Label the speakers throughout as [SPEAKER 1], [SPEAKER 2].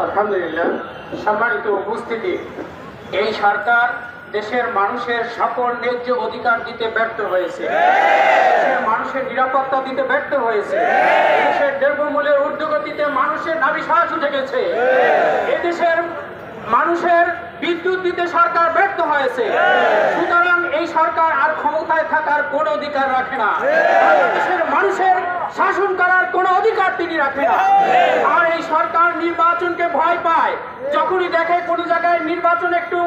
[SPEAKER 1] আলহামদুলিল্লাহ, সম্মানিত উপস্থিতি, এই সরকার দেশের মানুষের সকল ন্যায্য অধিকার দিতে ব্যর্থ হয়েছে, দেশের মানুষের নিরাপত্তা দিতে ব্যর্থ হয়েছে, দেশের দ্রব্যমূল্যের ঊর্ধ্বগতিতে মানুষের নাভিশ্বাস উঠে গেছে, এদেশের মানুষের বিদ্যুৎ দিতে সরকার ব্যর্থ হয়েছে। সুতরাং এই সরকার আর ক্ষমতায় থাকার কোনো অধিকার রাখে না, দেশের মানুষের শাসন করার কোনো অধিকার তিনি রাখে না। আর এই সরকার নির্বাচনকে ভয় পায়, যখনই দেখে কোনো জায়গায় নির্বাচন একটু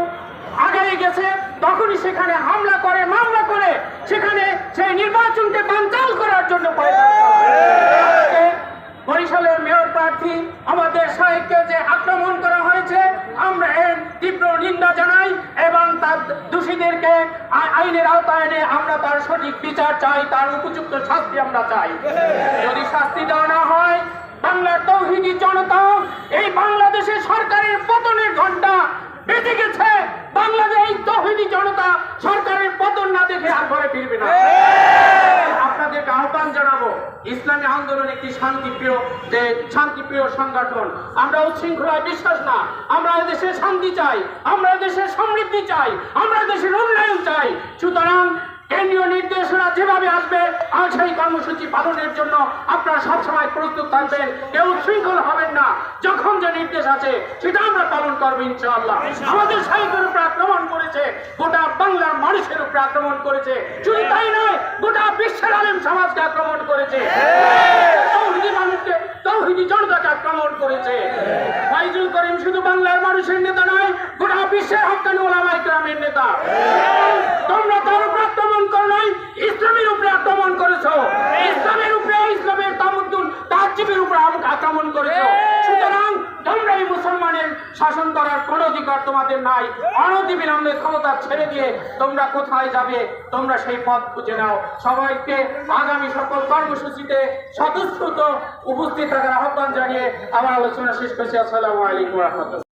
[SPEAKER 1] আগায় গেছে তখনই সেখানে হামলা করে, মামলা করে, সেখানে সেই নির্বাচনকে বানচাল করার জন্য বরিশালের মেয়র প্রার্থী আমাদের সাহেবকে যে আক্রমণ করা হয়েছে, আমরা এর তীব্র নিন্দা জানাই এবং তার দোষীদেরকে আইনের আওতায় এনে আমরা তার সঠিক বিচার চাই, তার উপযুক্ত শাস্তি আমরা চাই। যদি শাস্তি দেওয়া না হয়, বাংলার তৌহিদি জনতা, এই বাংলাদেশের সরকারের পতনের ঘন্টা বেজে গেছে। বাংলাদেশ এই তৌহিদি জনতা সরকারের পতন না দেখে আর ঘরে ফিরবে না। আপনাদেরকে আহ্বান জানাবো, ইসলামী আন্দোলন একটি শান্তিপ্রিয় সংগঠন। আমরা উচ্ছৃঙ্খলায় বিশ্বাস না, আমরা দেশের শান্তি চাই, আমরা দেশের সমৃদ্ধি চাই, আমরা দেশের উন্নয়ন চাই। সুতরাং কেন্দ্রীয় নির্দেশনা যেভাবে আসবে আর সেই কর্মসূচি পালনের জন্য আপনারা সবসময় প্রস্তুত থাকবেন, কেউ উচ্ছৃঙ্খল হবেন না। যখন যে নির্দেশ আছে সেটা আমরা পালন করবো ইনশাআল্লাহ। আমাদের সাহিত্যের উপরে আক্রমণ করেছে, গোটা বাংলার মানুষের উপরে আক্রমণ করেছে, শুধু তাই নয়, গোটা বিশ্বের আলেম সমাজকে আক্রমণ করেছে, তৌহিদি মানুষকে, তৌহিদি জনতাকে আক্রমণ করেছে। ফাইজুল করিম শুধু বাংলার মানুষের নেতা নয়, গোটা বিশ্বের হক্কানি ওলামায়ে কেরামের নেতা। তোমরা তার উপর আক্রমণ করো নয়, ইসলামের উপরে আক্রমণ করেছো, ইসলামের উপরে, ইসলামের তামুদ্দুন তাহজিবের উপরে আক্রমণ করেছো। সুতরাং তোমরা এই মুসলমানের শাসন করার কোন অধিকার তোমাদের নাই। অনতিবিলম্বে ক্ষমতা ছেড়ে দিয়ে তোমরা কোথায় যাবে, তোমরা সেই পথ খুঁজে নাও। সবাইকে আগামী সকল কর্মসূচিতে স্বতঃস্ফূর্ত উপস্থিত থাকার আহ্বান জানিয়ে আমার আলোচনা শেষ করছি। আসসালামু আলাইকুম ওয়া রাহমাতুল্লাহ।